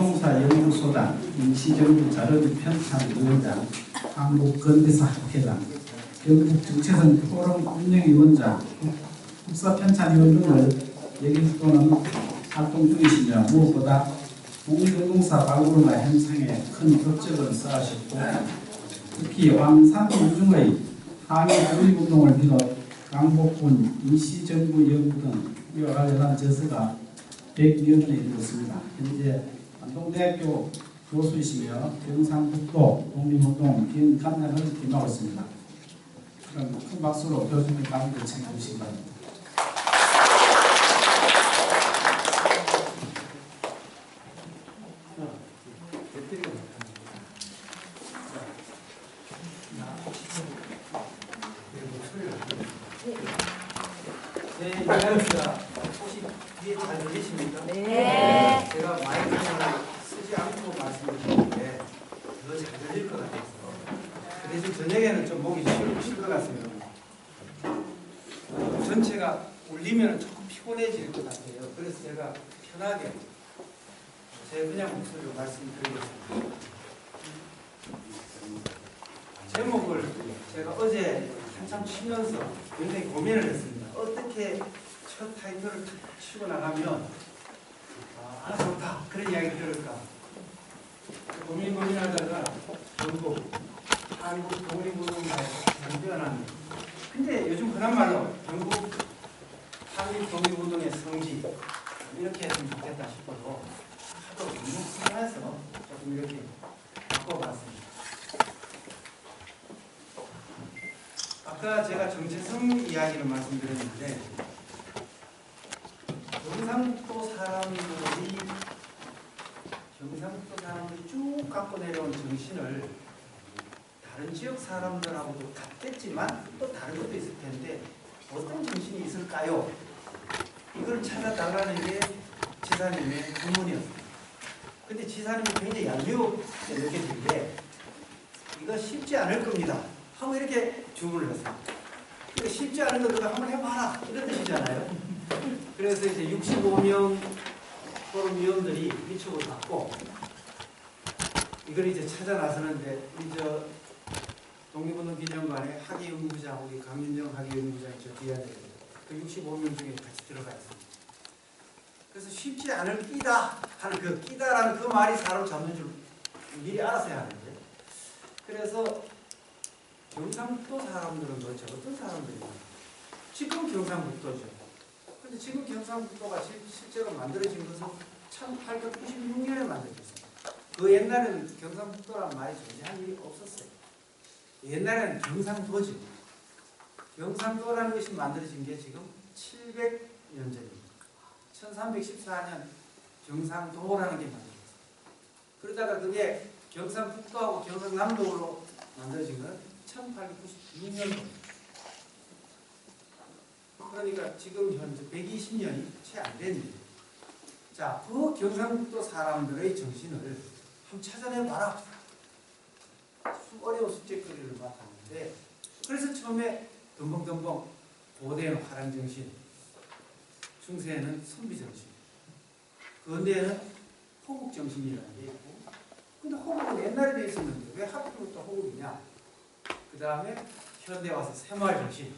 공인중개사 연구소장, 임시정부 자료비 편찬위원장, 한국건대사 학회장, 경북정체성 포럼 운영위원장, 국사편찬위원 등을 여기서 또는 활동 중이시며 무엇보다 독립운동사 발굴과 형성에 큰 업적을 쌓으셨고 특히 왕산민중의 항일 독립운동을 비롯 강복군 임시정부 연구 등 이와 관련한 저서가 100여 권에 이르렀습니다. 현재 안동대학교 교수이시며 경상북도 독립운동 비연감량을 겸하고 있습니다. 그럼 큰 박수로 교수님 강의를 청해 주시기 바랍니다. 네, 안녕하십니까. 혹시 뒤에 잘 들리십니까? 네. 제가 마이크를 쓰지 않고 말씀드리는데 더 잘 들릴 것 같아서. 그 대신 저녁에는 좀 목이 쉴 것 같습니다. 전체가 울리면 조금 피곤해질 것 같아요. 그래서 제가 편하게 제 그냥 목소리로 말씀드리겠습니다. 제목을 제가 어제 한참 치면서 굉장히 고민을 했습니다. 어떻게 첫 타이틀을 탁 치고 나가면 좋다 그런 이야기 들을까 고민하다가 전국 한국 독립운동가에서 변변한 근데 요즘 흔한 말로 전국 한국 독립운동의 성지 이렇게 했으면 좋겠다 싶어도 하도 너무 심해서 조금 이렇게 바꿔봤습니다. 아까 제가 정체성 이야기를 말씀드렸는데 경상북도 사람들이 쭉 갖고 내려온 정신을 다른 지역 사람들하고도 같겠지만 또 다른 것도 있을 텐데 어떤 정신이 있을까요? 이걸 찾아달라는 게 지사님의 주문이었습니다. 근데 지사님이 굉장히 얄미우게 느껴지는데 이거 쉽지 않을 겁니다 하고 이렇게 주문을 했어요. 그러니까 쉽지 않은 거 그거 한번 해봐라 이런 뜻이잖아요. 그래서 이제 65명 포럼 위원들이 위촉을 받고 이걸 이제 찾아 나서는데 우리 저 독립운동 기념관에 학예연구자 우리 강윤정 학예연구장이 저 뒤에 그 65명 중에 같이 들어가 있습니다. 그래서 쉽지 않을 끼다 하는 그 끼다라는 그 말이 사람 잡는 줄 미리 알았어야 하는데 그래서 경상북도 사람들은 도대체 어떤 사람들이냐? 지금 경상북도죠. 근데 지금 경상북도가 실제로 만들어진 것은 1896년에 만들어졌어요. 그 옛날에는 경상북도란 말이 존재한 일이 없었어요. 옛날에는 경상도죠. 경상도라는 것이 만들어진 게 지금 700년 전입니다. 1314년 경상도라는 게 만들어졌어요. 그러다가 그게 경상북도하고 경상남도로 만들어진 건 1896년도. 그러니까 지금 현재 120년이 채 안 됩니다. 자, 그 경상북도 사람들의 정신을 한번 찾아내봐라. 어려운 숙제거리를 맡았는데 그래서 처음에 덤벙덤벙 고대에는 화랑정신, 중세에는 선비정신, 근대에는 호국정신이라는 게 있고 근데 호국은 옛날에도 있었는데 왜 하필부터 호국이냐? 그 다음에 현대 와서 새마을정신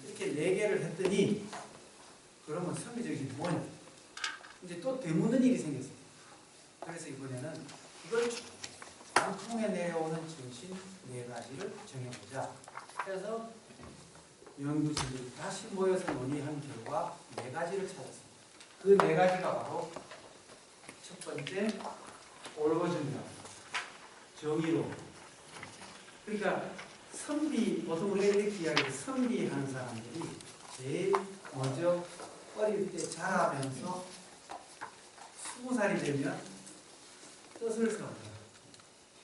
이렇게 4개를 했더니 그러면 선비정신이 뭐냐? 이제 또 되묻는 일이 생겼어요. 그래서 이번에는 이걸 방통에 내려오는 정신 4가지를 정해보자. 그래서 연구진들이 다시 모여서 논의한 결과 4가지를 찾았습니다. 그 4가지가 바로 첫 번째 올거정이라고 정의로. 그러니까 선비, 보통 우리가 이렇게 이야기해요. 선비하는 사람들이 제일 먼저 어릴 때 자라면서 20살이 되면 뜻을 세워요.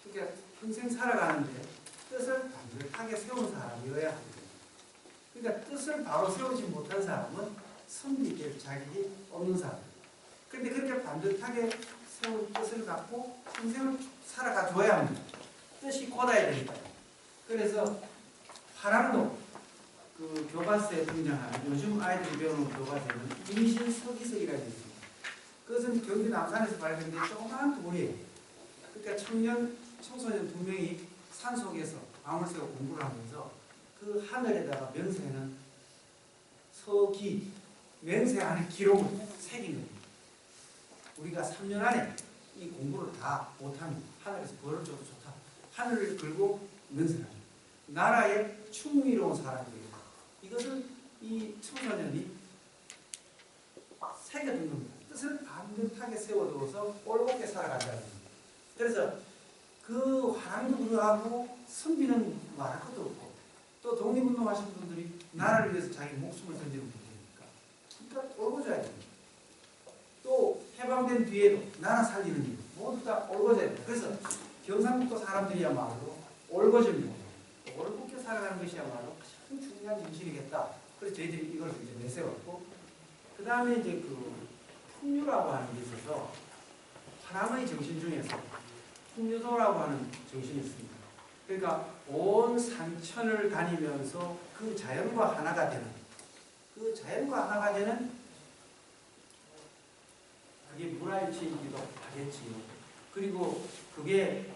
그러니까 평생 살아가는데 뜻을 반듯하게 세운 사람이어야 합니다. 그러니까 뜻을 바로 세우지 못한 사람은 선비될 자격이 없는 사람. 그런데 그렇게 반듯하게 세운 뜻을 갖고 평생을 살아가 줘야 합니다. 뜻이 곧아야 되니까요. 그래서 화랑도 그 교과서에 등장하는 요즘 아이들이 배우는 교과서에는 임신서기서기라고 있습니다. 그것은 경기 남산에서 발견된 조그마한 돌이에요. 그러니까 청소년 2명이 산속에서 방울 새고 공부를 하면서 그 하늘에다가 명세는 서기, 맹세하는 기록을 새긴 겁니다. 우리가 3년 안에 이 공부를 다 못하면 하늘에서 벌을 줘도 좋다. 하늘을 걸고 맹세하는 나라의 충미로운 사람들이에요. 이것을 이 청소년이 새겨둔 겁니다. 뜻을 반듯하게 세워두어서 올곧게 살아간다는 겁니다. 그래서 그 화랑도 불구하고 선비는 말할 것도 없고 또 독립운동하신 분들이 나라를 위해서 자기 목숨을 던지는 분들이니까 그러니까 올곧어야 됩니다. 또 해방된 뒤에도 나라 살리는 일 모두 다 올곧어야 됩니다. 그래서 경상북도 사람들이야말로 올곧입니다. 올곧게 살아가는 것이야말로 가장 중요한 정신이겠다. 그래서 저희들이 이걸 이제 내세웠고 그 다음에 이제 그 풍류라고 하는 게 있어서 화랑의 정신 중에서 풍류도라고 하는 정신이 있습니다. 그러니까 온 산천을 다니면서 그 자연과 하나가 되는 그게 문화일치이기도 하겠지요. 그리고 그게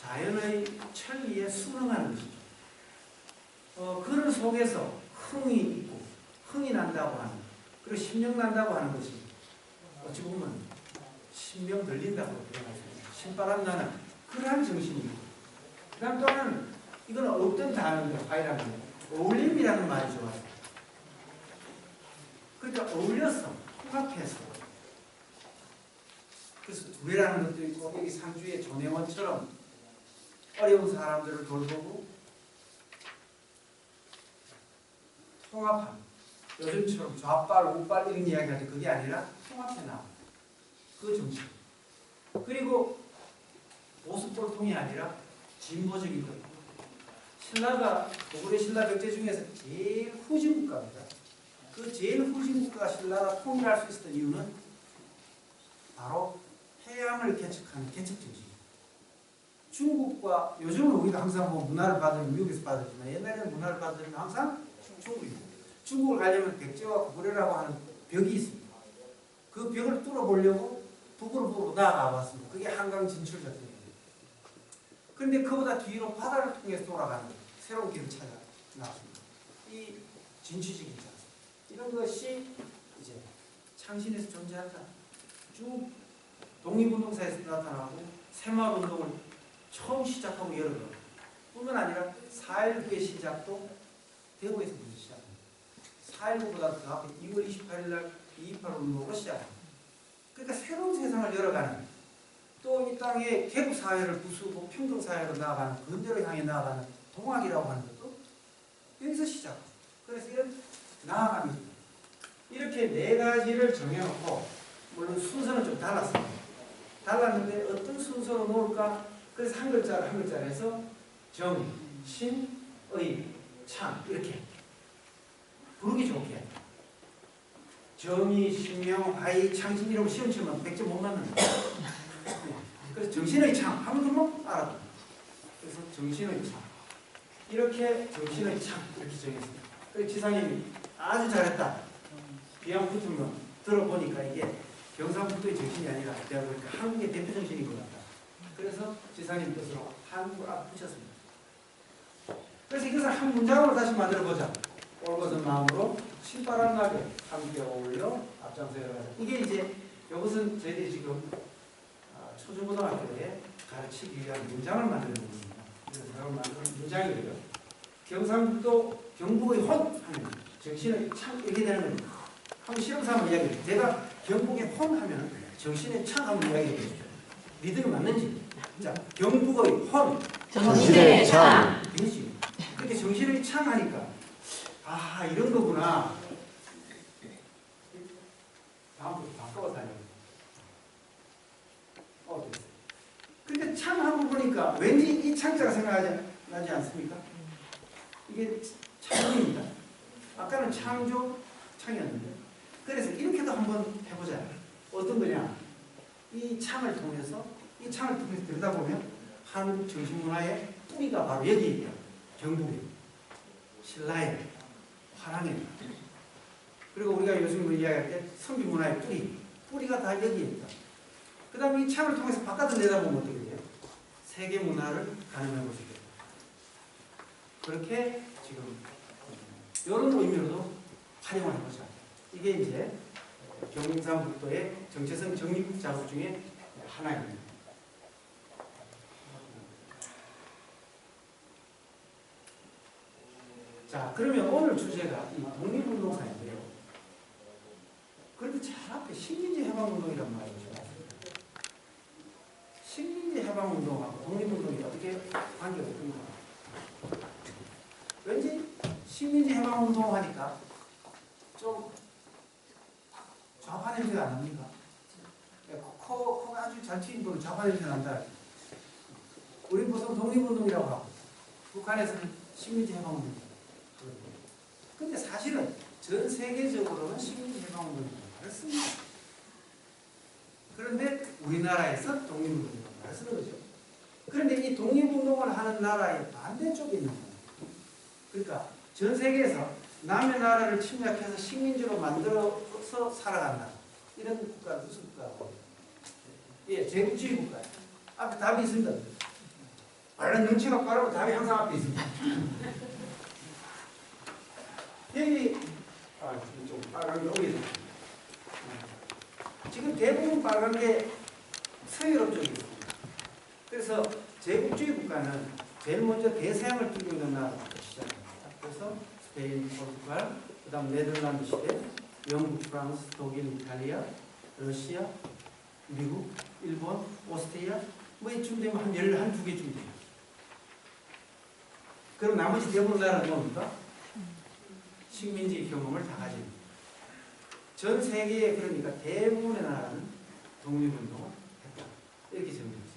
자연의 천리에 순응하는 것이죠. 그런 속에서 흥이 있고 흥이 난다고 하는 그리고 심령 난다고 하는 것이 어찌 보면 신명 들린다고 표현할 수 있습니다. 신바람 나는 그러한 정신이고 그 다음 또 하나는 이건 없던 단어인데 화이라는 게 어울림이라는 말이 좋아요. 그러니까 어울려서 통합해서 그래서 두레라는 것도 있고 여기 상주의 조내원처럼 어려운 사람들을 돌보고 통합하는 요즘처럼 좌빨 우빨 이런 이야기하는데 그게 아니라 통합해 나와 그 정신. 그리고 보수볼통이 아니라 진보적인 것. 신라가 고구려 신라 백제 중에서 제일 후진 국가입니다. 그 제일 후진 국가가 신라가 통일할 수 있었던 이유는 바로 해양을 개척하는 개척 정신. 중국과 요즘은 우리가 항상 뭐 문화를 받으면 미국에서 받았지만 옛날에는 문화를 받으면 항상 중국입니다. 중국을 가려면 백제와 고구려라고 하는 벽이 있습니다. 그 벽을 뚫어보려고 북으로 나아가 왔습니다. 그게 한강 진출 작전입니다. 그런데 그보다 뒤로 바다를 통해서 돌아가는 새로운 길을 찾아 나왔습니다. 이 진취적인 자세. 이런 것이 이제 창신에서 존재한다. 쭉 독립운동사에서 나타나고 새마을운동을 처음 시작하고 여러 번 뿐만 아니라 4.19의 시작도 대구에서 먼저 시작합니다. 4.19보다 더 앞에 2월 28일 날 2.28 운동으로 시작합니다. 그러니까 새로운 세상을 열어가는 또 이 땅에 개국사회를 부수고 평등사회로 나아가는 근대로 향해 나아가는 동학이라고 하는 것도 여기서 시작합니다. 그래서 이런 나아갑니다. 이렇게 네 가지를 정해놓고 물론 순서는 좀 달랐습니다. 달랐는데 어떤 순서로 놓을까? 그래서 한 글자를 해서 정, 신, 의, 창 이렇게 부르기 좋게 정의, 신명, 화의, 창신 이런 거 시험 치면 100점 못 맞는다. 그래서 정신의 창 하면 그만 알아요. 그래서 정신의 창 이렇게 정신의 창 이렇게 정했습니다. 그래서 지사님이 아주 잘했다. 비양 붙으면 들어보니까 이게 경상북도의 정신이 아니라 내가 보니까 한국의 대표 정신인 것 같다. 그래서 지사님 뜻으로 한국을 앞 붙였습니다. 그래서 이것을 한 문장으로 다시 만들어보자. 올곧은 마음으로 신바람 나게 함께 어울려 앞장서야 가자. 이게 이제 이것은 저희들이 지금 초중고등학교에 가르치기 위한 문장을 만드는 겁니다. 그래서 제가 만드는 문장이고요. 경상북도 경북의 혼 하면 정신의 창 이렇게 되는 겁니다. 한번 실험삼아 이야기해요. 제가 경북의 혼 하면 정신의 창 한번 이야기해 보십시오. 리듬이 맞는지. 자, 경북의 혼 정신의 창. 되지. 그렇게 정신의 창 하니까 아 이런 거구나. 다음부터 바꿔서 하려고. 됐어요. 근데 창하고 보니까 왠지 이 창자가 생각나지 않습니까? 이게 창조입니다. 아까는 창조, 창이었는데. 그래서 이렇게도 한번 해보자. 어떤 거냐? 이 창을 통해서 들여다보면 한국 정신문화의 뿌리가 바로 여기 있다. 경북에, 신라에, 화랑에. 그리고 우리가 요즘 이야기할 때 선비 문화의 뿌리가 다 여기에 있다. 그 다음에 이 창을 통해서 바깥을 내다보면 어떻게 돼요? 세계 문화를 가늠해 볼 수 있겠다. 그렇게 지금 이런 의미로도 활용을 해보자. 이게 이제 경상북도의 정체성 정립 작업 중에 하나입니다. 자, 그러면 오늘 주제가 이 독립운동사인데요. 그런데 잘 앞에 식민지 해방운동이란 말이 있죠. 식민지 해방운동하고 독립운동이 어떻게 관계가 있는가? 왠지 식민지 해방운동 하니까 좀 좌파 냄새가 안 납니까? 코가 아주 잘 튀는 분은 좌파 냄새 난다. 우리 보통 독립운동이라고 하고 북한에서는 식민지 해방운동. 근데 사실은 전 세계적으로는 식민지 해방운동이라고 말을 씁니다. 그런데 우리나라에서 독립운동이라고 말을 쓰는 거죠. 그런데 이 독립운동을 하는 나라의 반대쪽에 있는 거예요. 그러니까 전 세계에서 남의 나라를 침략해서 식민지로 만들어서 살아간다. 이런 국가는 무슨 국가고? 예, 제국주의 국가예요. 앞에 답이 있습니다. 말은 눈치가 빠르고 답이 항상 앞에 있습니다. 여기 좀 빨간 게 여기 있습니다. 지금 대부분 빨간 게 서유럽 쪽에 있습니다. 그래서 제국주의 국가는 제일 먼저 대서양을 뚫고 있는 나라부터 시작합니다. 그래서 스페인, 포르투갈, 그 다음 네덜란드 시대, 영국, 프랑스, 독일, 이탈리아, 러시아, 미국, 일본, 오스트리아 뭐 이쯤 되면 한 12개쯤 돼요. 그럼 나머지 대부분 나라는 뭡니까? 식민지 경험을 다 가지고 전 세계에 그러니까 대부분의 나라는 독립운동을 했다. 이렇게 정리했습니다.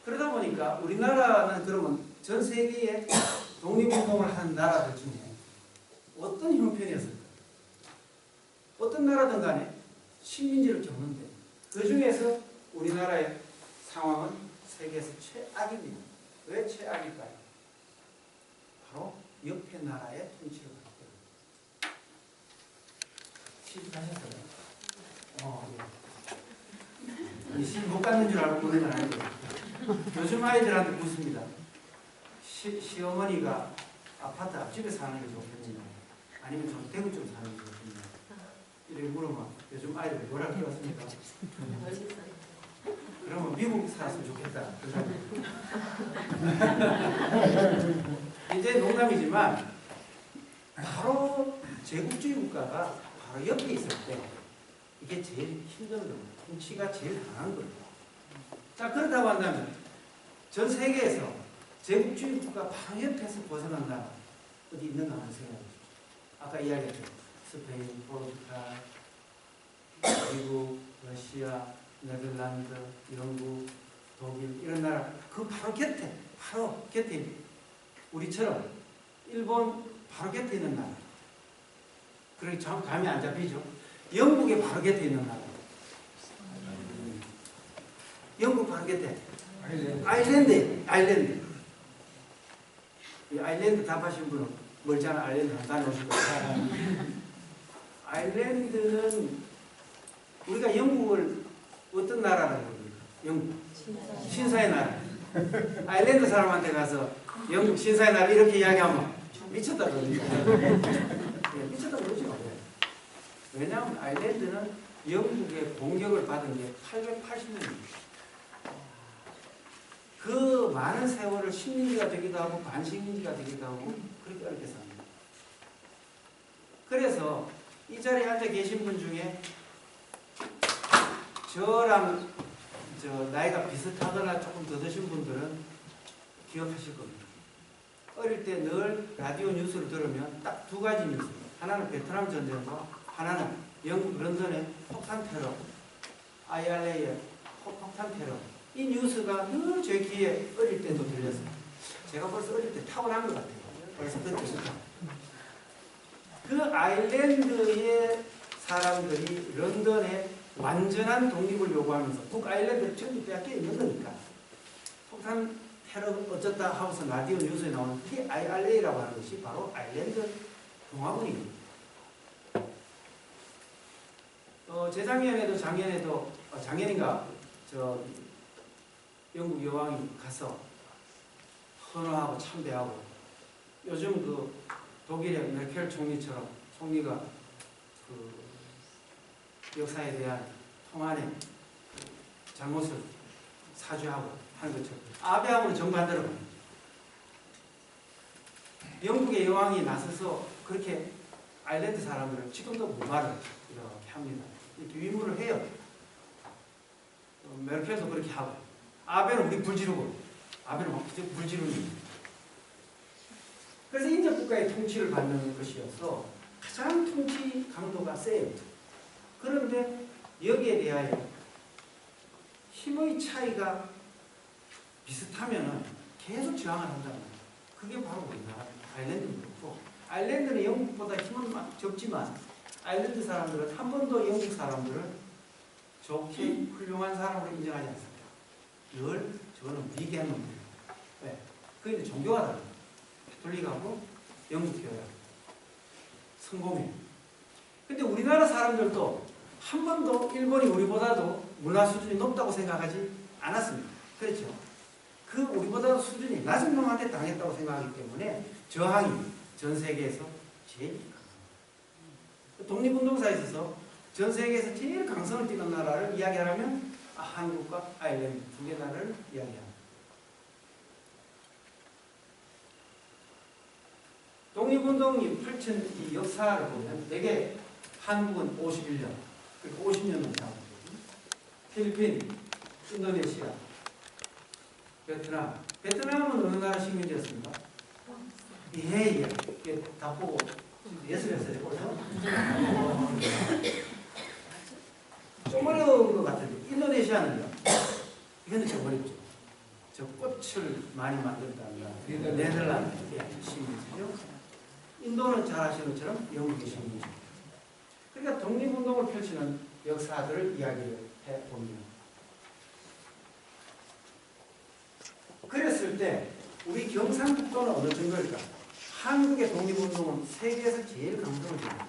그러다 보니까 우리나라는 그러면 전 세계에 독립운동을 하는 나라들 중에 어떤 형편이었을까? 어떤 나라든 간에 식민지를 겪는데 그 중에서 우리나라의 상황은 세계에서 최악입니다. 왜 최악일까요? 바로 옆에 나라의 통치를 받고 시집하셨어요? 예. 시집 못 갔는 줄 알고 보는 건 아니고 요즘 아이들한테 묻습니다. 시어머니가 아파트 앞집에 사는 게 좋겠냐 아니면 좀 대구 좀 사는 게 좋겠냐 이렇게 물으면 요즘 아이들이 뭐라고 해왔습니까? 그러면 미국 살았으면 좋겠다. 이제 농담이지만 바로 제국주의 국가가 바로 옆에 있을 때 이게 제일 힘든 거예요. 통치가 제일 강한 거예요. 자, 그렇다고 한다면 전 세계에서 제국주의 국가 바로 옆에서 벗어난 나라 어디 있는가 하는 생각이 듭니다. 아까 이야기했죠. 스페인, 포르투갈, 미국, 러시아, 네덜란드, 영국, 독일 이런 나라 그 바로 곁에 우리처럼 일본 바로 곁에 있는 나라. 그러니 참 감이 안 잡히죠. 영국의 바로 곁에 있는 나라. 영국 바로 곁에 아일랜드. 이 아일랜드 답하신 분은 멀잖아. 아일랜드 한 다녀오실 거예요. 아일랜드는 우리가 영국을 어떤 나라라고 그럽니까? 영국. 신사의 나라. 아일랜드 사람한테 가서 영국 신사의 나라 이렇게 이야기하면 미쳤다 그러니까. 미쳤다 그러죠. 왜냐하면 아일랜드는 영국의 공격을 받은 게 880년입니다. 그 많은 세월을 식민지가 되기도 하고 반식민지가 되기도 하고 그렇게 어렵게 삽니다. 그래서 이 자리에 앉아 계신 분 중에 저랑 나이가 비슷하거나 조금 더 드신 분들은 기억하실 겁니다. 어릴 때 늘 라디오 뉴스를 들으면 딱 두 가지 뉴스. 하나는 베트남 전쟁과 하나는 영국 런던의 폭탄 테러, IRA의 폭탄 테러. 이 뉴스가 늘 제 귀에 어릴 때도 들렸어요. 제가 벌써 어릴 때 타고난 것 같아요. 벌써 그때부터. 그 아일랜드의 사람들이 런던에 완전한 독립을 요구하면서 북아일랜드를 전부 빼앗겨 있는 거니까 마한탄 테러 어쩌다 하고서 라디오 뉴스에 나오는 PIRA라고 하는 것이 바로 아일랜드 공화국입니다. 재작년에도 작년인가 저 영국 여왕이 가서 헌화하고 참배하고 요즘 그 독일의 메르켈 총리가 그 역사에 대한 통안의 잘못을 사죄하고 하는 것처럼 아베하고는 정반대로 갑니다. 영국의 여왕이 나서서 그렇게 아일랜드 사람들을 지금도 무마를 이렇게 합니다. 이렇게 위무를 해요. 메르켈도 그렇게 하고 아베는 우리 불지르고 아베는 막 불지르는. 그래서 인접국가의 통치를 받는 것이어서 가장 통치 강도가 세요. 그런데 여기에 대하여 힘의 차이가 비슷하면 계속 저항을 한다는 거예요. 그게 바로 우리나라 아일랜드입니다. 아일랜드는 영국보다 힘은 적지만 아일랜드 사람들은 한 번도 영국 사람들을 좋게 훌륭한 사람으로 인정하지 않습니다. 늘 저거는 위계한 놈들이에요. 왜? 그게 종교가 다릅니다. 가톨릭하고 영국교회하고 성공해요. 근데 우리나라 사람들도 한 번도 일본이 우리보다도 문화 수준이 높다고 생각하지 않았습니다. 그렇죠? 그 우리보다 수준이 낮은 놈한테 당했다고 생각하기 때문에 저항이 전 세계에서 제일 강합니다. 독립운동사에 있어서 전 세계에서 제일 강성을 띠는 나라를 이야기하면 한국과 아일랜드 두 개 나라를 이야기합니다. 독립운동이 펼친 이 역사를 보면 대개 한국은 51년, 그러니까 50년 넘게 하고 필리핀, 인도네시아, 베트남은 어느 나라 식민지였습니까? 예. 이게 다 보고 예술했어요. 좀 어려운 것 같은데 인도네시아는요. 이거는 좀 어렵죠. 저 꽃을 많이 만든다는 네덜란드 식민지죠. 인도는 잘 아시는 것처럼 영국의 식민지. 그러니까 독립운동을 펼치는 역사들을 이야기를 해봅니다. 그랬을 때 우리 경상북도는 어느 정도일까? 한국의 독립운동은 세계에서 제일 강성을 띱니다.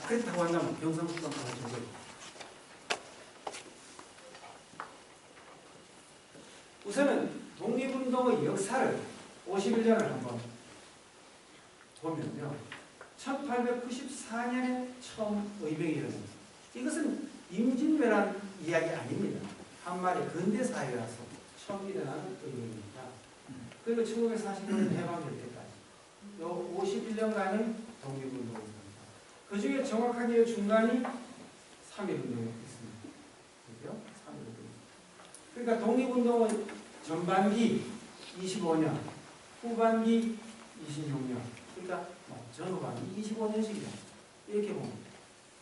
그렇다고 한다면 경상북도는 어느 정도일까? 우선은 독립운동의 역사를 51년을 한번 보면요. 1894년에 처음 의병이 일어납니다. 이것은 임진왜란 이야기 아닙니다. 한말의 근대사회라서 처음 일어나는 의병입니다. 그리고 1945년 해방될 때까지 요 51년간의 독립운동입니다. 그 중에 정확하게 중간이 3.1운동이 있습니다. 그죠? 3.1운동. 그러니까 독립운동은 전반기 25년, 후반기 26년, 그러니까 전후반기 25년씩이다. 이렇게 보면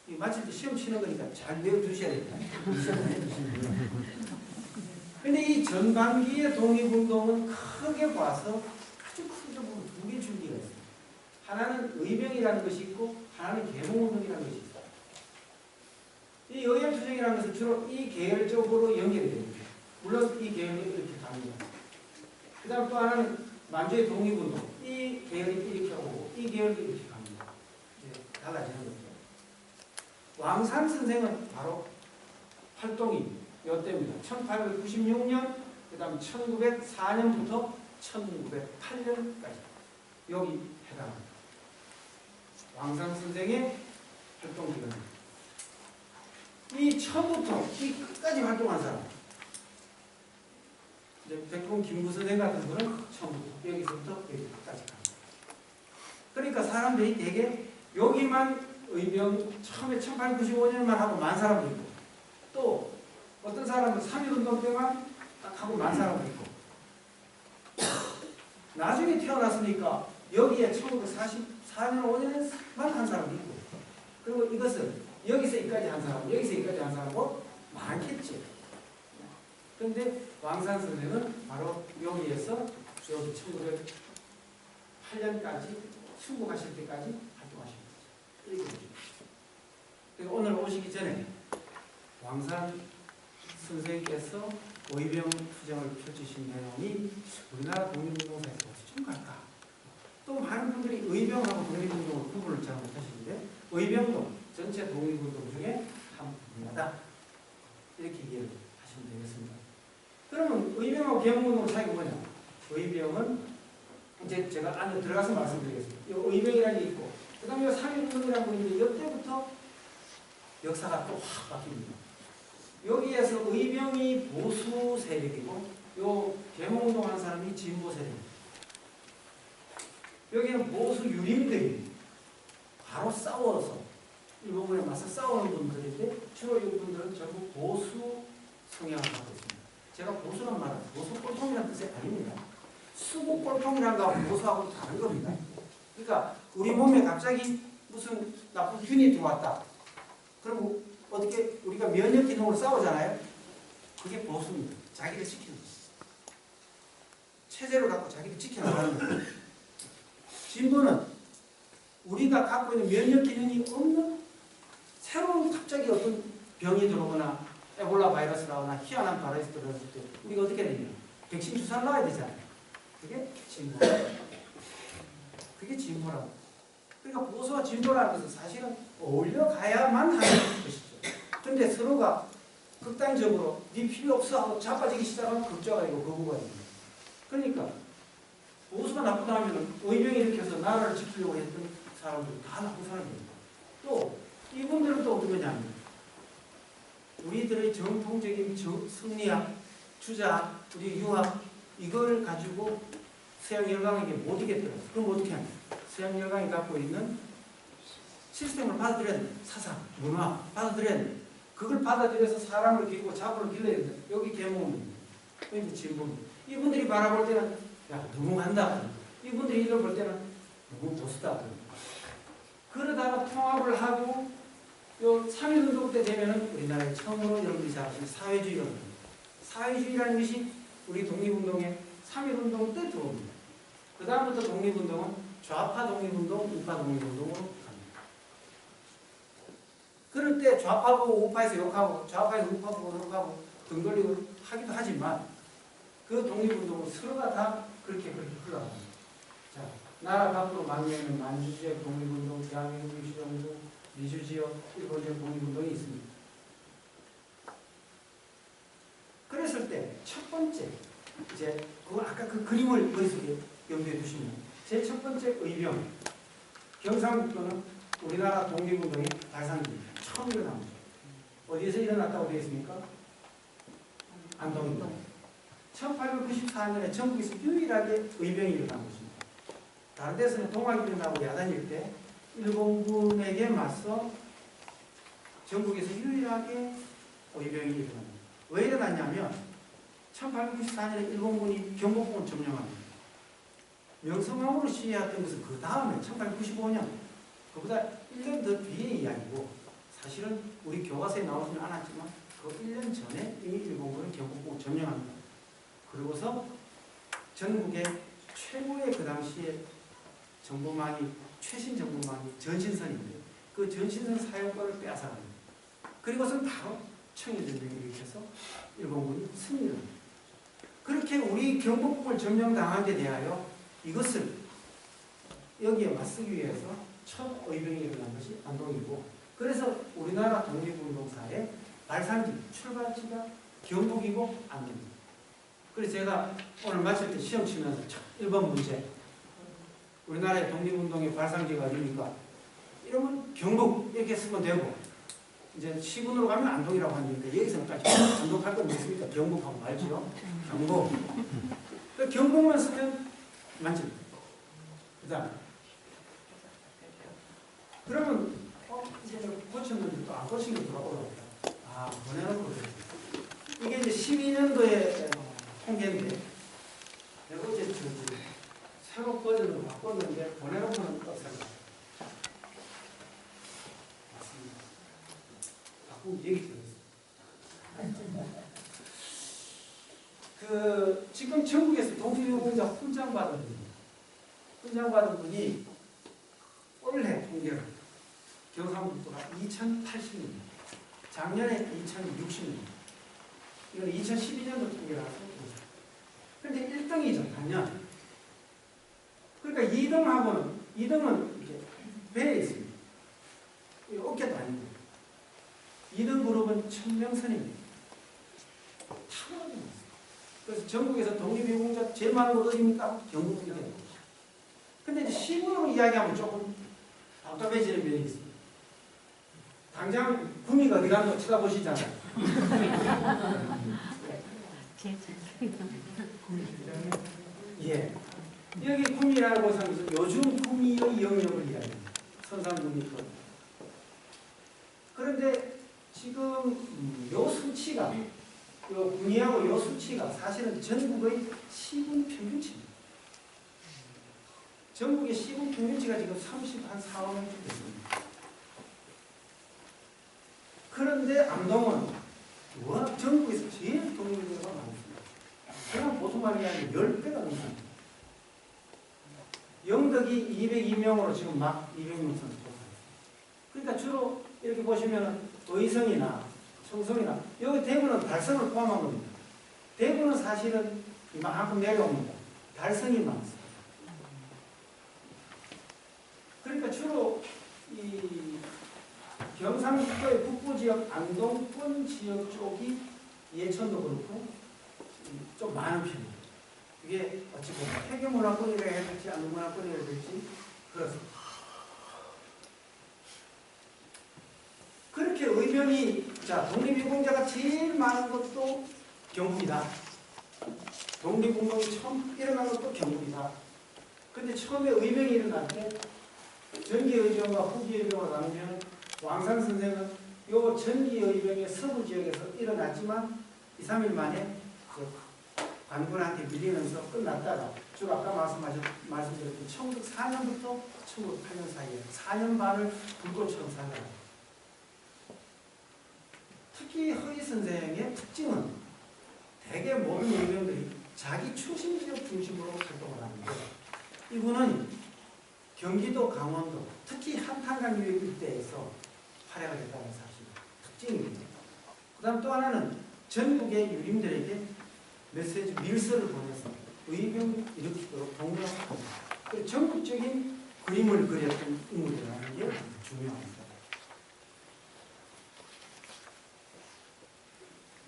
이 마칠 때 시험 치는 거니까 잘 외워두셔야 됩니다. 25년, 26년. 근데 이 전반기의 독립운동은 크게 봐서 아주 크게 보면 두 개의 줄기가 있어요. 하나는 의병이라는 것이 있고 하나는 계몽운동이라는 것이 있어요. 이 의열투쟁이라는 것은 주로 이 계열 쪽으로 연결이 됩니다. 물론 이 계열이 이렇게 갑니다. 그 다음 또 하나는 만주의 독립운동. 이 계열이 이렇게 오고 이 계열도 이렇게 갑니다. 이제 달라지는 거죠. 왕산 선생은 바로 활동이 이때입니다. 1896년, 그 다음 1904년부터 1908년까지 여기 해당합니다. 왕산 선생의 활동 기간입니다. 이 처음부터 이 끝까지 활동한 사람, 이제 백분 김구 선생 같은 분은 처음부터 여기서부터 여기까지 갑니다. 그러니까 사람들이 되게 여기만 의병 처음에 1895년만 하고 만 사람도 있고 또 어떤 사람은 3.1운동 때만 딱 하고 만 사람도 있고 나중에 태어났으니까 여기에 1944년 5년에만 한 사람도 있고 그리고 이것은 여기서 여기까지 한 사람, 여기서 여기까지 한 사람은 많겠죠. 그런데 왕산 선생은 바로 여기에서 여기 1908년까지 순국하실 때까지 활동하신 거죠. 이렇게 보죠. 그러니까 오늘 오시기 전에 왕산 선생님께서 의병 투쟁을 펼치신 내용이 우리나라 독립운동사에서 어디쯤 갈까? 또 많은 분들이 의병하고 독립운동을 구분을 잘 못하시는데 의병도 전체 독립운동 중에 한 분야다. 이렇게 얘기를 하시면 되겠습니다. 그러면 의병하고 계몽운동 차이가 뭐냐? 의병은 이제 제가 안에 들어가서 말씀드리겠습니다. 이 의병이라는 게 있고 그 다음에 3.1운동이라는 게 있는데 이때부터 역사가 또 확 바뀝니다. 여기에서 의병이 보수 세력이고 요 계몽운동하는 사람이 진보 세력입니다. 여기는 보수 유림들이 바로 싸워서 일본군에 맞서 싸우는 분들인데 주로 이분들은 전부 보수 성향을 갖고 있습니다. 제가 보수란 말은 보수 꼴통이라는 뜻이 아닙니다. 수구 꼴통이라는 거하고 보수하고 다른 겁니다. 그러니까 우리 몸에 갑자기 무슨 나쁜 균이 들어왔다. 그럼 어떻게 우리가 면역 기능으로 싸우잖아요. 그게 보수입니다. 자기를 지키는 거죠. 체제를 갖고 자기를 지켜나가는 거예요. 진보는 우리가 갖고 있는 면역 기능이 없는 새로운 갑자기 어떤 병이 들어오거나 에볼라 바이러스가 오거나 희한한 바이러스 들어왔을 때 우리가 어떻게 되냐. 백신 주사를 놔야 되잖아요. 그게 진보. 그게 진보라고. 그러니까 보수와 진보라는 것은 사실은 어울려 가야만 하는 것이죠. 그런데 서로가 극단적으로 네 필요 없어 하고 자빠지기 시작하면 극좌가 되고 거부가 됩니다. 그러니까 보수가 나쁘다 하면 의병이 일으켜서 나라를 지키려고 했던 사람들이 다 나쁜 사람입니다. 또 이분들은 또 어떻게 하냐면 우리들의 정통적인 승리학, 주자, 우리 유학 이걸 가지고 서양열강에게 못 이겼더라고요. 그럼 어떻게 하냐. 서양열강이 갖고 있는 시스템을 받아들여야 돼. 사상, 문화 받아들여야 돼. 그걸 받아들여서 사람을 기르고 자본을 길러야 돼. 여기 계몽입니다. 여기 진보입니다. 이분들이 바라볼 때는 야 너무 간다. 이분들이 이걸 볼 때는 너무 보수다. 그러다가 통합을 하고 요 3.1운동 때 되면은 우리나라에 처음으로 여러분들이 잘 아시는 사회주의가 옵니다. 사회주의라는 것이 우리 독립운동의 3.1운동 때 들어옵니다. 그 다음부터 독립운동은 좌파 독립운동, 우파 독립운동으로 갑니다. 그럴 때 좌파 보고 우파에서 욕하고 좌파에서 우파 보고 욕하고 등 돌리고 하기도 하지만 그 독립운동은 서로가 다 그렇게 흘러갑니다. 자, 나라 밖으로 망명하는 만주지역 독립운동, 대한민국 민주정부, 미주지역, 일본지역 독립운동이 있습니다. 그랬을 때 첫 번째 이제 그 아까 그 그림을 머릿속에 염두에 두시면 제일 첫 번째 의병 경상북도는 우리나라 독립운동의 발상지입니다. 처음 일어난 거죠. 어디에서 일어났다고 되어 있습니까? 안동입니다. 1894년에 전국에서 유일하게 의병이 일어난 것입니다. 다른 데서는 동학이 일어나고 야단일 때 일본군에게 맞서 전국에서 유일하게 의병이 일어납니다. 왜 일어났냐면 1894년에 일본군이 경복궁을 점령합니다. 명성황후를 시해했던 것은 그 다음에 1895년 그보다 1년 더 뒤의 이야기고 사실은 우리 교과서에 나오지는 않았지만 그 1년 전에 이미 일본군은 경복궁을 점령합니다. 그러고서 전국의 최고의 그 당시에 정보망이 최신 정보망이 전신선인데 그 전신선 사용권을 빼앗아갑니다. 그리고선 바로 청일전쟁을 일으켜서 일본군이 승리를 합니다. 그렇게 우리 경복궁을 점령당한 데 대하여 이것을 여기에 맞서기 위해서 첫 의병이 일어난 것이 안동이고 그래서 우리나라 독립운동사의 발상지, 출발지가 경북이고 안동입니다. 그래서 제가 오늘 마칠 때 시험 치면서 1번 문제 우리나라의 독립운동의 발상지가 어디입니까? 이러면 경북 이렇게 쓰면 되고 이제 시군으로 가면 안동이라고 하니까 여기서까지 안동할 건 있습니까? 경북하고 말지요. 경북. 경북만 쓰면 만집니다. 그 다음 그러면 이제 고쳤는데 또 안 고친 게 돌아오라고 아 보내놓고 그래. 이게 이제 12년도에 통계인데 내가 어제 새로 버전으로 바꿨는데 보내놓고는 없습니다. 맞습니다. 바꾸고 얘기 들었어요. 지금 전국에서 동시유공자 훈장받은 분입니다. 훈장받은 분이 올해 통계로 경상북도가 2080명, 작년에 2060명. 이건 2012년도 통계라서. 그런데 1등이죠, 단연. 그러니까 2등하고는, 2등은 이제 배에 있습니다. 어깨도 아니고. 2등 그룹은 1000명 선입니다. 탁월하게 많습니다. 그래서 전국에서 독립유공자 제일 많은 곳 어디입니까? 경북입니다. 근데 이제 시군으로 이야기하면 조금 답답해지는 면이 있습니다. 당장 구미가 어디 가는 거 쳐다보시잖아요. 예. 여기 구미라고 하면서 요즘 구미의 영역을 이야기합니다. 선산구미권. 그런데 지금 요 수치가, 요 구미하고 요 수치가 사실은 전국의 시군 평균치입니다. 전국의 시군 평균치가 지금 34만 명 정도 있습니다. 그런데 암동은 워낙 전국에서 제일 독립유공자가 많습니다. 그냥 보통 말이 아니라 10배가 넘습니다. 영덕이 202명으로 지금 막 200명 선수 조사했어요. 그러니까 주로 이렇게 보시면 의성이나 청송이나 여기 대구는 달성을 포함한 겁니다. 대구는 사실은 이만큼 내려옵니다. 달성이 많습니다. 그러니까 주로 이 경상북도의 북부 지역 안동권 지역 쪽이 예천도 그렇고 좀 많은 편입니다. 이게 어찌 보면 해경문화권이라 해야 될지 안동문화권이라 해야 될지 그렇습니다. 그렇게 의병이 자 독립유공자가 제일 많은 것도 경북이다. 독립운동이 처음 일어난 것도 경북이다. 근데 처음에 의병이 일어날 때 전기의병과 후기의병을 나누면 왕상 선생은 요 전기의병의 서부 지역에서 일어났지만 2, 3일 만에 관군한테 밀리면서 끝났다가 주로 아까 말씀드렸던 1904년부터 1908년 사이에 4년 반을 불꽃처럼 살아요. 특히 허희 선생의 특징은 대개 모든 의병들이 자기 출신 지역 중심으로 활동을 하는데 이분은 경기도, 강원도, 특히 한탄강 유역 일대에서 활약을 했다는 사실 특징입니다. 그 다음 또 하나는 전국의 유림들에게 메시지 밀서를 보내서 의병을 일으키도록 독려를 합니다. 그리고 전국적인 그림을 그렸던 인물이라는 게 중요합니다.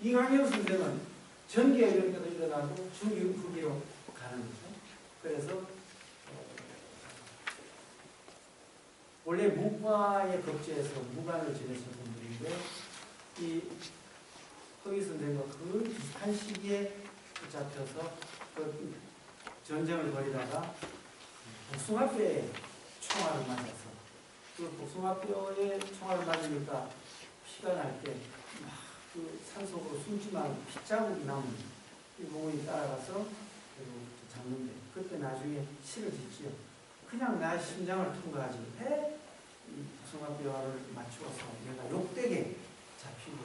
이강현 선생은 전기의병 때도 일어나고 중후기로 가는 거죠. 그래서 원래 무과에 급제해서 무관을 지내셨던 분인데 이 허희 선생과 그 비슷한 시기에 잡혀서 그 전쟁을 벌이다가 복숭아뼈에 총알을 맞아서 그 복숭아뼈에 총알을 맞으니까 피가 날 때 막 그 산속으로 숨지만 핏자국이 남은 이 부분이 따라가서 그리고 잡는데 그때 나중에 시를 짓지요. 그냥 나의 심장을 통과하지 왜 이 복숭아뼈를 맞추어서 내가 욕되게 잡히고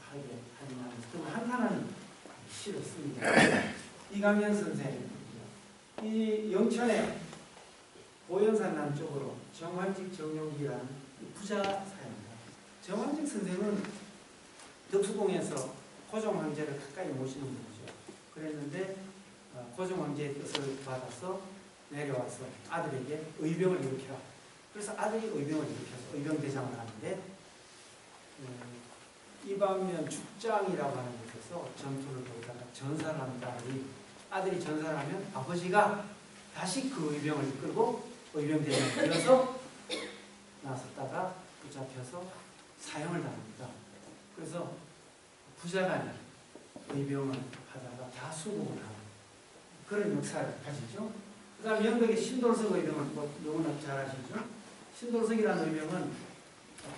하게 하냐면서 그 한탄하는 시를 씁니다. 이강현 선생, 이 영천의 보현산 남쪽으로 정환직 정용기라는 부자 사입니다. 정환직 선생은 덕수궁에서 고종 황제를 가까이 모시는 분이죠. 그랬는데 고종 황제의 뜻을 받아서 내려와서 아들에게 의병을 일으켜라. 그래서 아들이 의병을 일으켜서 의병대장을 하는데 이방면 축장이라고 하는 곳에서 전투를 벌이다가 전사를 합니다. 아들이 전사를 하면 아버지가 다시 그 의병을 이끌고 의병대장을 이어서 나섰다가 붙잡혀서 사형을 당합니다. 그래서 부자간이 의병을 하다가 다 수복을 하고 그런 역사를 가지죠. 그 다음 영덕의 신돌석 의병을 너무나 잘 아시죠. 신돌석이라는 의병은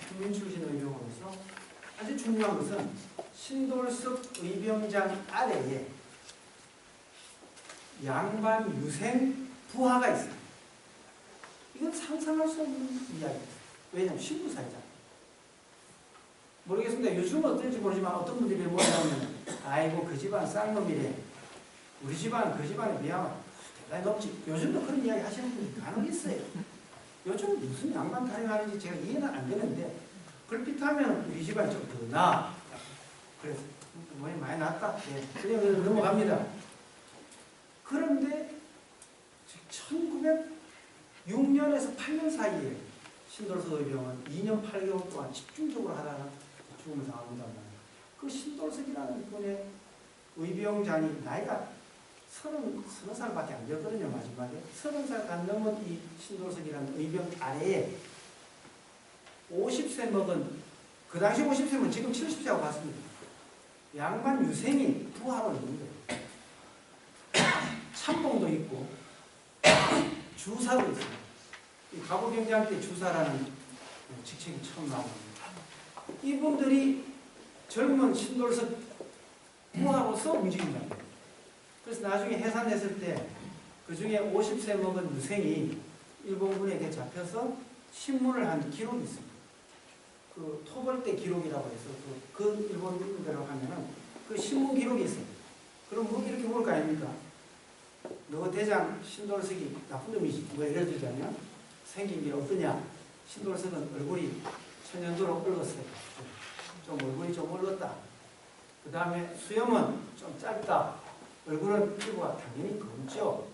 국민 출신 의병으로서 아주 중요한 것은 신돌석 의병장 아래에 양반 유생 부하가 있습니다. 이건 상상할 수 없는 이야기입니다. 왜냐하면 신부사이잖아요. 모르겠습니다. 요즘은 어떨지 모르지만 어떤 분들이 뭐냐면 아이고 그 집안 쌍놈이래. 우리 집안 그 집안에 비하면 대단히 높지. 요즘도 그런 이야기 하시는 분이 간혹 있어요. 요즘 무슨 양반 타령하는지 제가 이해는 안 되는데 그렇게 하면 우리 집안이 좀 더 나아. 그래서 뭐에 많이 났다. 예, 그냥 넘어갑니다. 그런데 1906년에서 8년 사이에 신돌석 의병은 2년 8개월 동안 집중적으로 하다가 죽음을 당합니다. 그 신돌석이라는 분의 의병장이 나이가 30살밖에 안 되었거든요. 마지막에 30살 안 넘은 이 신돌석이라는 의병 아래에 50세 먹은, 그 당시 50세면 지금 70세하고 같습니다. 양반 유생이 부하로 있는 거예요. 참봉도 있고 주사도 있어요. 이 가부경장 때 주사라는 직책이 처음 나옵니다. 이분들이 젊은 신돌석 부하로서 움직인다. 그래서 나중에 해산했을 때 그 중에 50세 먹은 유생이 일본군에게 잡혀서 신문을 한 기록이 있습니다. 그 토벌대 기록이라고 해서 그 일본인대로 하면은 그 신문 기록이 있어요. 그럼 뭐 이렇게 볼 거 아닙니까? 너 대장 신돌석이 나쁜 놈이지. 뭐 예를 들자면 생긴 게 어떠냐? 신돌석은 얼굴이 천연두로 붉었어요. 좀 얼굴이 좀 얼었다. 그 다음에 수염은 좀 짧다. 얼굴은 피부가 당연히 검죠.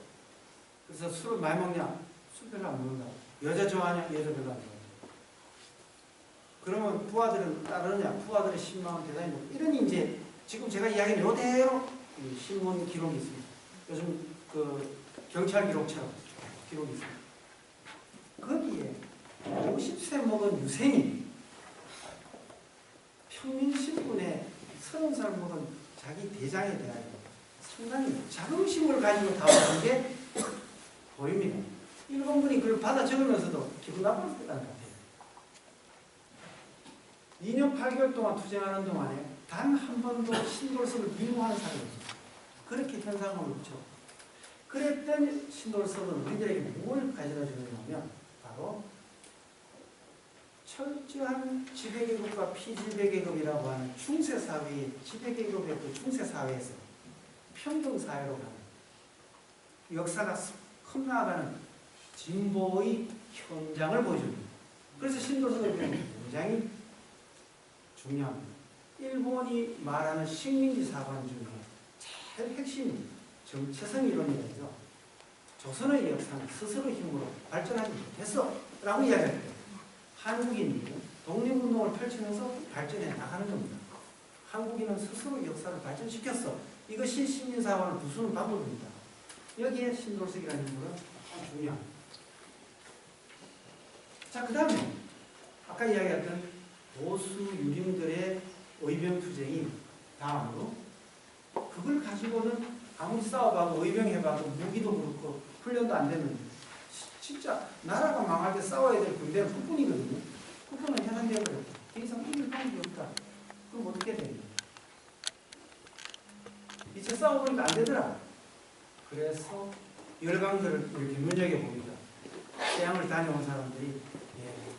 그래서 술을 많이 먹냐? 술 별로 안 먹는다. 여자 좋아하냐? 여자 별로 안 좋아한다. 그러면 부하들은 따르느냐? 부하들의 신망은 대단히 높고. 이런 이제 지금 제가 이야기한 이대로 신문 기록이 있습니다. 요즘 그 경찰 기록처럼 기록이 있습니다. 거기에 50세 먹은 유생이 평민신분의 30살 먹은 자기 대장에 대하여 상당히 자긍심을 가지고 다가온 게 보입니다. 일본군이 그걸 받아 적으면서도 기분 나빴을 것 같아요. 2년 8개월 동안 투쟁하는 동안에 단 한 번도 신돌석을 미워하는 사람이 없었어요. 그렇게 현상을 놓죠. 그랬던 신돌석은 우리들에게 무엇을 가져다 주느냐면 바로 철저한 지배계급과 피지배계급이라고 하는 중세사회의 지배계급의 그 중세사회에서 평등사회로 가는 역사가 컵 나아가는 진보의 현장을 보여줍니다. 그래서 신돌석의 굉장히 중요합니다. 일본이 말하는 식민지 사관 중에 제일 핵심이 정체성 이론이라죠. 조선의 역사는 스스로 힘으로 발전하지 못했어 라고 이야기할 때 한국인이 독립운동을 펼치면서 발전해 나가는 겁니다. 한국인은 스스로 역사를 발전시켰어. 이것이 식민사관을 부수는 방법입니다. 여기에 신돌석이라는 인물은 참 중요합니다. 자, 그 다음에 아까 이야기했던 보수 유림들의 의병투쟁이 다음으로 그걸 가지고는 아무리 싸워봐도 의병해봐도 무기도 그렇고 훈련도 안 되는 진짜 나라가 망할 때 싸워야 될 군대는 국군이거든요. 국군은 해산되어버렸다. 더 이상 이길 방법이 없다. 그럼 어떻게 됩니까? 이제 싸워보니까 안 되더라. 그래서 열강들을 이렇게 눈여겨봅니다. 태양을 다녀온 사람들이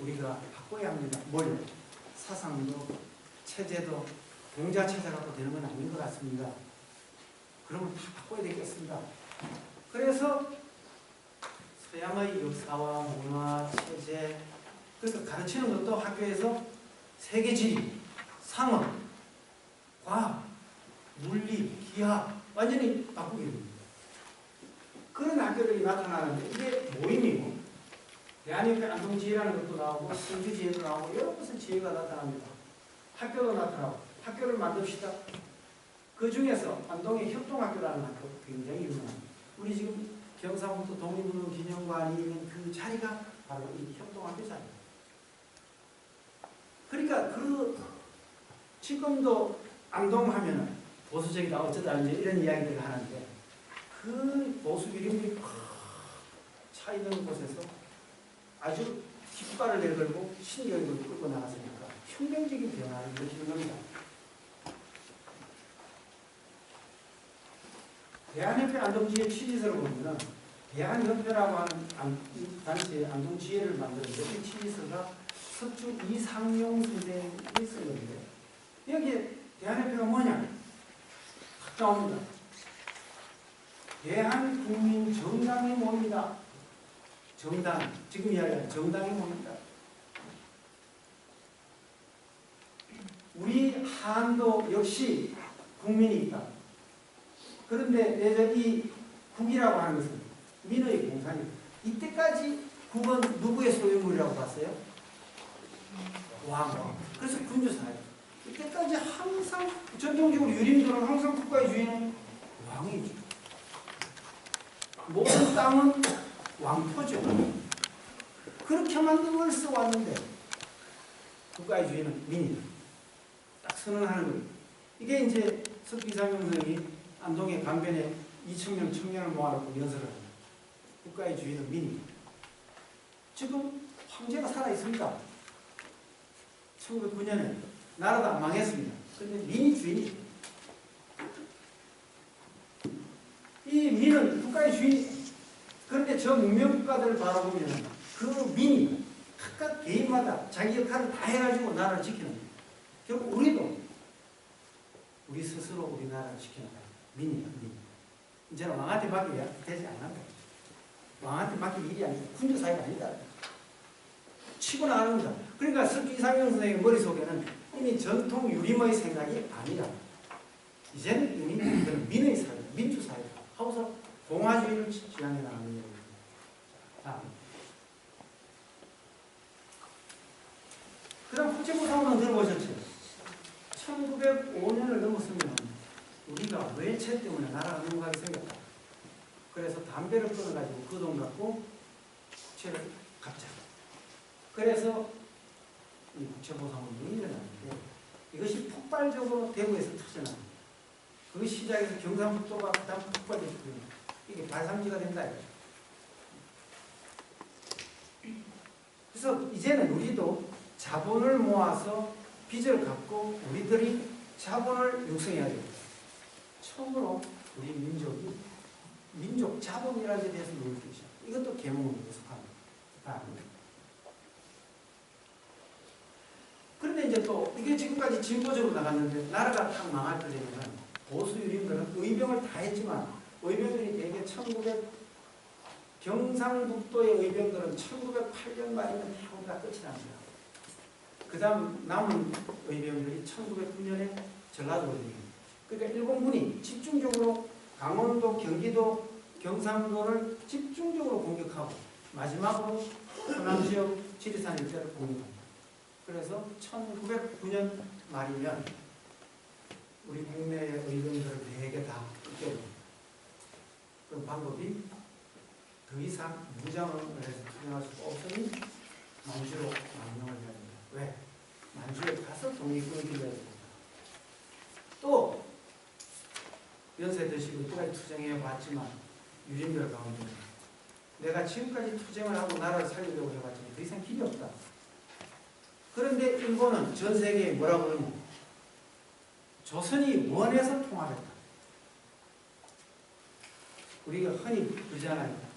우리가 바꿔야 합니다. 뭘? 사상도 체제도 공자 체제 갖고 되는 건 아닌 것 같습니다. 그러면 다 바꿔야 되겠습니다. 그래서 서양의 역사와 문화, 체제, 그래서 가르치는 것도 학교에서 세계지리, 상업, 과학, 물리, 기하 완전히 바꾸게 됩니다. 그런 학교들이 나타나는데 이게 모임이고 대한협회 안동지혜라는 것도 나오고 신주지혜도 나오고 여러 무슨 지혜가 나타납니다. 학교도 나타나고 학교를 만듭시다. 그 중에서 안동의 협동학교라는 학교 굉장히 유명합니다. 우리 지금 경상북도 독립운동 기념관이 있는 그 자리가 바로 이 협동학교 자리입니다. 그러니까 그 지금도 안동하면은 보수적이다 어쩌다 이제 이런 이야기들을 하는데 그 보수 유림들이 차 있는 곳에서 아주 깃발을 내걸고 신경을 끌고 나갔으니까 혁명적인 변화를 일으키는 겁니다. 대한협회 안동지혜 취지서를 보면 대한협회라고 하는 단체의 안동지혜를 만드는데 이 취지서가 석주 이상용 선생님이 쓴 건데 여기에 대한협회가 뭐냐? 딱 나옵니다. 대한국민 정당이 모입니다. 정당, 지금 이야기하는 정당이 모입니다. 우리 한도 역시 국민이 있다. 그런데 이 국이라고 하는 것은 민의 공산이다. 이때까지 국은 누구의 소유물이라고 봤어요? 왕. 그래서 군주사회. 이때까지 항상 전통적으로 유림들은 항상 국가의 주인은 왕이죠. 모든 땅은 왕토죠. 그렇게 만든 써 왔는데 국가의 주인은 민이다. 딱 선언하는 거예요. 이게 이제 석기상영 선생이 안동의 강변에 2,000명 청년을 모아놓고 연설을 합니다. 국가의 주인은 민이다. 지금 황제가 살아있습니다. 1909년에 나라가 망했습니다. 그런데 민이 주인이죠. 이 민은 국가의 주인이에요. 그런데 저 문명국가들을 바라보면 그 민이 각각 개인마다 자기 역할을 다 해가지고 나라를 지키는 거예요. 결국 우리도 우리 스스로 우리나라를 지키는 거예요. 민이야, 민. 이제는 왕한테 맡겨야 되지 않는다. 왕한테 맡길 일이 아니다. 군주사회가 아니다. 치고 나가는 거다. 그러니까 석기상영 선생의 머릿속에는 이미 전통 유림의 생각이 아니라 이제는 이미 민의 사회, 민주사회다 하고서 공화주의를 지향해 나가는 거예요. 그 다음 국제보상은 들어보셨죠? 1905년을 넘었으면 우리가 외채 때문에 나라가 넘어가게 생겼다. 그래서 담배를 끊어가지고 그 돈 갖고 국채를 갚자. 그래서 이 국채보상운동이 일어나는데 이것이 폭발적으로 대구에서 터져나갑니다. 그 시작에서 경상북도가 그 다음 폭발적으로 이게 발상지가 된다. 그래서 이제는 우리도 자본을 모아서 빚을 갚고 우리들이 자본을 육성해야 됩니다. 처음으로 우리 민족이 민족 자본이라는 데 대해서 놀 것이야. 이것도 계몽으로 속합니다. 그런데 이제 또 이게 지금까지 진보적으로 나갔는데 나라가 딱 망할 때 되면 보수 유림들은 의병을 다 했지만 의병들이 대개 경상북도의 의병들은 1908년 말이면 대부분 다 끝이 납니다. 그 다음 남은 의병들이 1909년에 전라도 의병. 그러니까 일본군이 집중적으로 강원도, 경기도, 경상도를 집중적으로 공격하고 마지막으로 호남 지역 지리산 일대를 공격합니다. 그래서 1909년 말이면 우리 국내의 의병들을 대개 다 끄겨버립니다. 그 방법이 더 이상 무장을 해서 투쟁할 수가 없으니 만주로 망명을 해야 됩니다. 왜? 만주에 가서 독립군을 길러야 됩니다. 또 연세 드시고 또다시 투쟁해 봤지만 유림들 가운데 내가 지금까지 투쟁을 하고 나라를 살리려고 해봤지만 더 이상 길이 없다. 그런데 일본은 전 세계에 뭐라고 그러냐? 조선이 원해서 통합했다. 우리가 흔히 그러잖아요.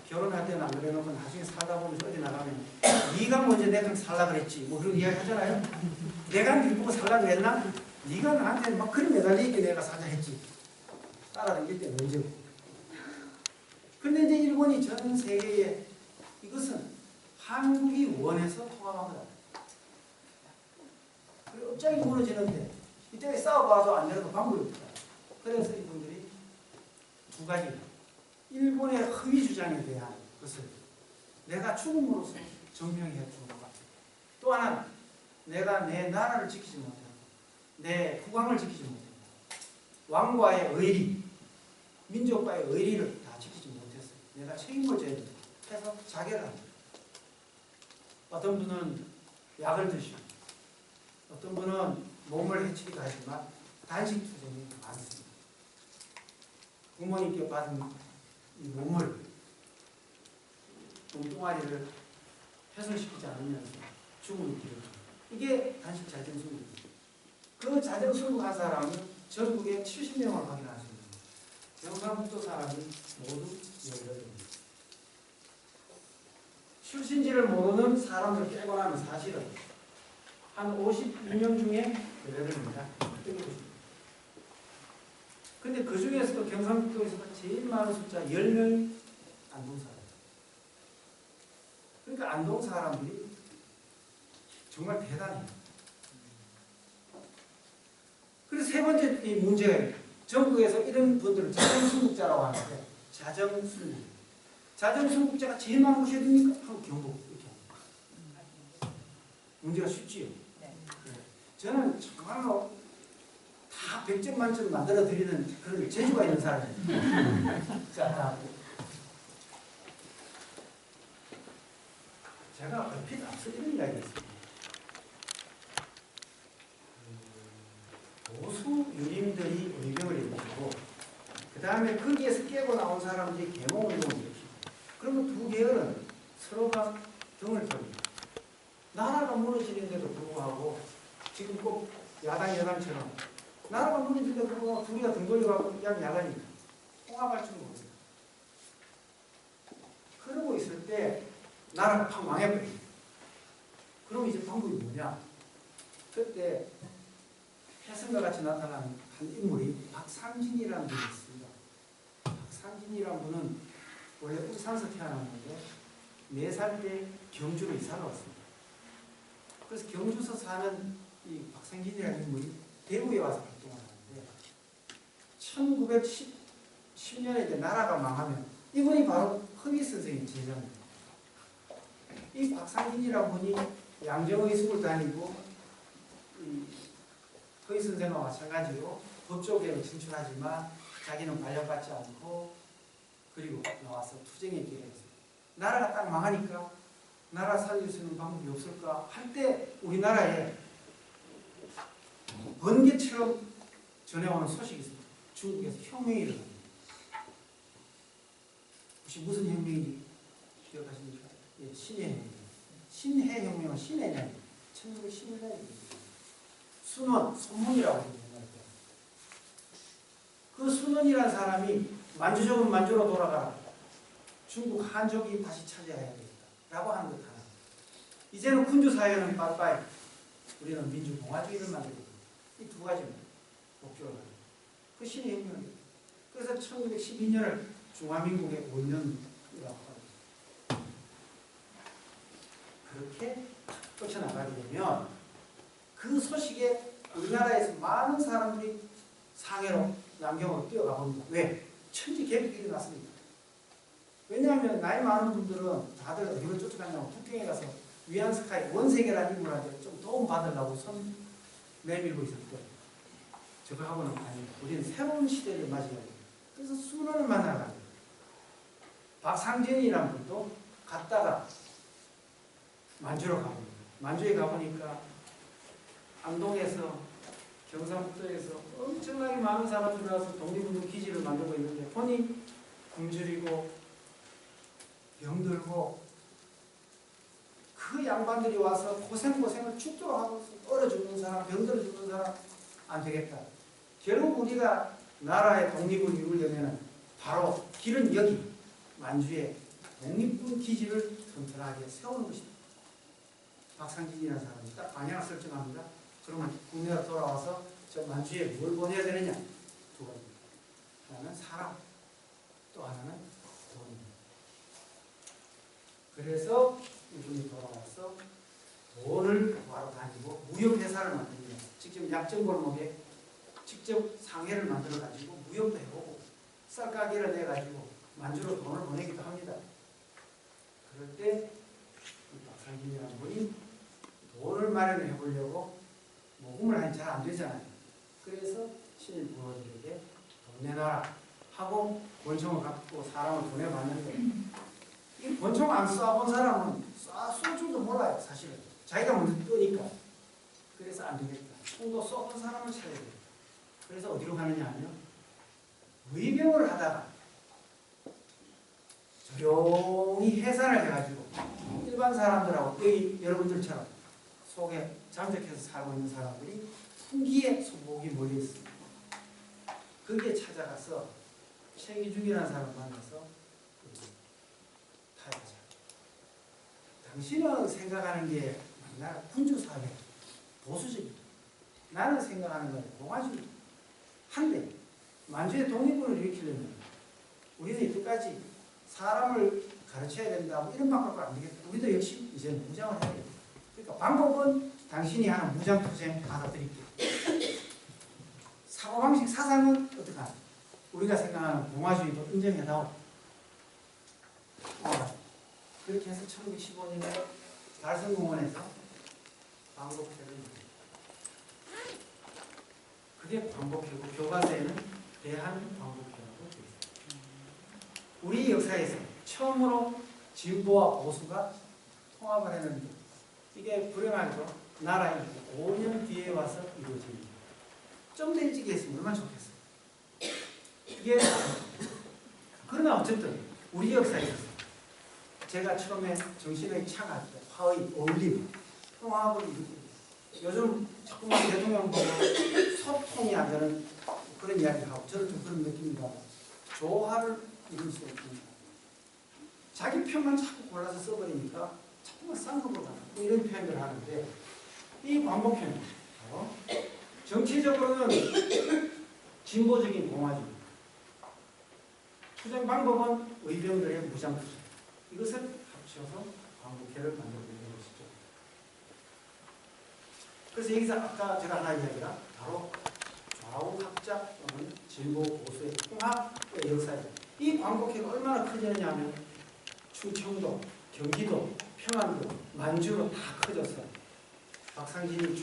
결혼할 때는 안 그래놓고 나중에 살다 보면서 어디 나가면 네가 먼저 내가 살라 그랬지 뭐 그런 이야기 하잖아요. 내가 네 보고 살라 그랬나? 네가 나한테 막 그리 매달리게 내가 사자 했지. 따라다닐 때는 언제고. 근데 이제 일본이 전 세계에 이것은 한국이 원해서 통합한 거다. 그리고 갑자기 무너지는데 이때 싸워봐도 안 되는 방법이 없다. 그래서 이분들이 두 가지 일본의 허위 주장에 대한 것을 내가 죽음으로써 증명해 주는 것 같아요. 또 하나는 내가 내 나라를 지키지 못하고 내 국왕을 지키지 못했다. 왕과의 의리, 민족과의 의리를 다 지키지 못했어요. 내가 책임을 져야 된다 해서 자결을 합니다. 어떤 분은 약을 드시고 어떤 분은 몸을 해치기도 하지만 단식 투쟁이 많습니다. 부모님께 받은 이 몸을 몸뚱아리를 훼손시키지 않으면서 죽음을 기록합니다. 이게 단식 자정승부입니다. 그 자정승부한 사람은 전국에 70명을 확인하십니다. 경상북도 사람이 모두 18명입니다. 출신지를 모르는 사람을 빼고 나면 사실은 한 52명 중에 18명입니다. 근데 그 중에서도 경상북도에서도 제일 많은 숫자 10명이 안동 사람. 그러니까 안동 사람들이 정말 대단해요. 그래서 세 번째 이 문제가 전국에서 이런 분들을 자정순국자라고 하는데 자정순국. 자정순국자가 제일 많은 곳이 어디입니까? 한국 경북. 문제가 쉽지요. 네. 저는 정말로 다 100점 만점 만들어 드리는 그런 재주가 있는 사람이에요. 자, 제가 얼핏 앞서 이런 이야기 했습니다. 보수 유림들이 의병을 일으키고 그 다음에 거기에서 깨고 나온 사람들이 계몽운동을 일으키고 그러면 두 계열은 서로가 등을 돌립니다. 나라가 무너지는데도 불구하고 지금 꼭 야당 여당처럼 나라가 무너지는데도 불구하고 둘이가 등 돌려가고 그냥 야당입니다. 통합할 줄 모릅니다. 그러고 있을 때 나라가 팍 망해버립니다. 그럼 이제 방법이 뭐냐? 그때 해성과 같이 나타나는 한 인물이 박상진이라는 분이 있습니다. 박상진이라는 분은 원래 울산에서 태어났는데 4살 때 경주로 이사를 왔습니다. 그래서 경주서 사는 이 박상진이라는 인물이 대구에 와서 활동을 하는데 1910년에 이제 나라가 망하면 이분이 바로 허위 선생님 제자입니다. 이 박상진이라는 분이 양정의 숲을 다니고 허위 선생과 마찬가지로 법조계로 진출하지만 자기는 발령받지 않고 그리고 나와서 투쟁의 길에 했어요. 나라가 딱 망하니까 나라 살릴 수 있는 방법이 없을까 할 때 우리나라에 번개처럼 전해오는 소식이 있습니다. 중국에서 혁명이 일어납니다. 혹시 무슨 혁명인지 기억하십니까? 예, 신해혁명. 신해혁명은 신해냐? 1911년입니다. 순원, 손문이라고 합니다. 그 순원이라는 사람이 만주족은 만주로 돌아가라. 중국 한족이 다시 차지해야 되겠다. 라고 하는 것 하나. 이제는 군주사회는 빠빠이. 우리는 민주공화주의를 만들고 이 두 가지입니다. 목표를 가지고. 그 신해혁명입니다. 그래서 1912년을 중화민국의 5년이라고 합니다. 그렇게 뻗쳐나가게 되면 그 소식에 우리나라에서 많은 사람들이 상해로 남경으로 뛰어가 봅니다. 왜? 천지개벽이 일어났습니다. 왜냐하면 나이 많은 분들은 다들 어디로 쫓아가냐고 북경에 가서 위안스카이 원세계라는 인물한테 좀 도움 받으려고 손 내밀고 있을 때 저거하고는 아니 우리는 새로운 시대를 맞이해야 돼요. 그래서 순원을 만나러 갑니다. 박상진이라는 분도 갔다가 만주로 가봅니다. 만주에 가보니까 안동에서 경상북도에서 엄청나게 많은 사람들이 와서 독립운동 기지를 만들고 있는데 본인 굶주리고 병들고 그 양반들이 와서 고생을 죽도록 하고 얼어 죽는 사람, 병들어 죽는 사람 안 되겠다. 결국 우리가 나라의 독립을 이루려면 바로 길은 여기 만주에 독립군 기지를 튼튼하게 세우는 것이다. 박상진이라는 사람이 딱 방향을 설정합니다. 그러면 국내로 돌아와서 저 만주에 뭘 보내야 되느냐? 두 가지입니다. 하나는 사람, 또 하나는 돈입니다. 그래서 이분이 돌아와서 돈을 구하러 다니고 무역회사를 만듭니다. 직접 약정골목에 직접 상해를 만들어가지고 무역도 해보고 쌀가게를 내가지고 만주로 돈을 보내기도 합니다. 그럴 때 박상진이라는 분이 돈을 마련해 보려고 모금을 하니 잘 안 되잖아요. 그래서 신일 부모들에게 돈 내놔라 하고 권총을 갖고 사람을 보내봤는데 이 권총 안 쏴본 사람은 쏠 줄도 몰라요. 사실은 자기가 먼저 뜨니까. 그래서 안 되겠다. 총도 쏘본 사람을 찾아야 돼요. 그래서 어디로 가느냐 하면 의병을 하다가 조용히 해산을 해가지고 일반 사람들하고 여기 여러분들처럼 속에 잠적해서 살고 있는 사람들이 풍기에 손목이 몰려 있습니다. 거기에 찾아가서 최기중이라는 사람을 만나서 타협하자. 당신은 생각하는 게 나라 군주사회 보수적이다. 나는 생각하는 건 공화주의다. 한데 만주의 독립군을 일으키려면 우리는 이때까지 사람을 가르쳐야 된다. 뭐 이런 방법은 안 되겠다. 우리도 역시 이제 무장을 해야 됩니다. 그러니까 방법은 당신이 하는 무장투쟁 받아들일게요. 사고방식 사상은 어떡하나? 우리가 생각하는 공화주의도 인정해다오. 그렇게 해서 1915년에 달성공원에서 광복회를 이룹니다. 그게 광복회고 교과서에는 대한광복회라고 되어 있습니다. 우리 역사에서 처음으로 진보와 보수가 통합을 했는데 이게 불행하게도 나라에 5년 뒤에 와서 이루어집니다. 좀 더 일찍 했으면 얼마나 좋겠어요. 이게 그러나 어쨌든 우리 역사에서 제가 처음에 정신의 차가 화의 어울림, 통합을 이루고 요즘 자꾸만 대통령 보고 소통이 안 되는 그런 이야기를 하고 저는 좀 그런 느낌입니다. 조화를 이룰 수 없습니다. 자기 편만 자꾸 골라서 써버리니까 자꾸만 쌍꺼풀 가는 이런 표현을 하는데 이 광복회는 정치적으로는 진보적인 공화주의, 투쟁 방법은 의병들의 무장투쟁, 이것을 합쳐서 광복회를 만들어낸 것이죠. 그래서 여기서 아까 제가 하나 이야기가 바로 좌우 합작 또는 진보 보수의 통합의 역사예요. 이 광복회가 얼마나 커지느냐 하면 충청도, 경기도, 평안도, 만주로 다 커졌어요. 박상진이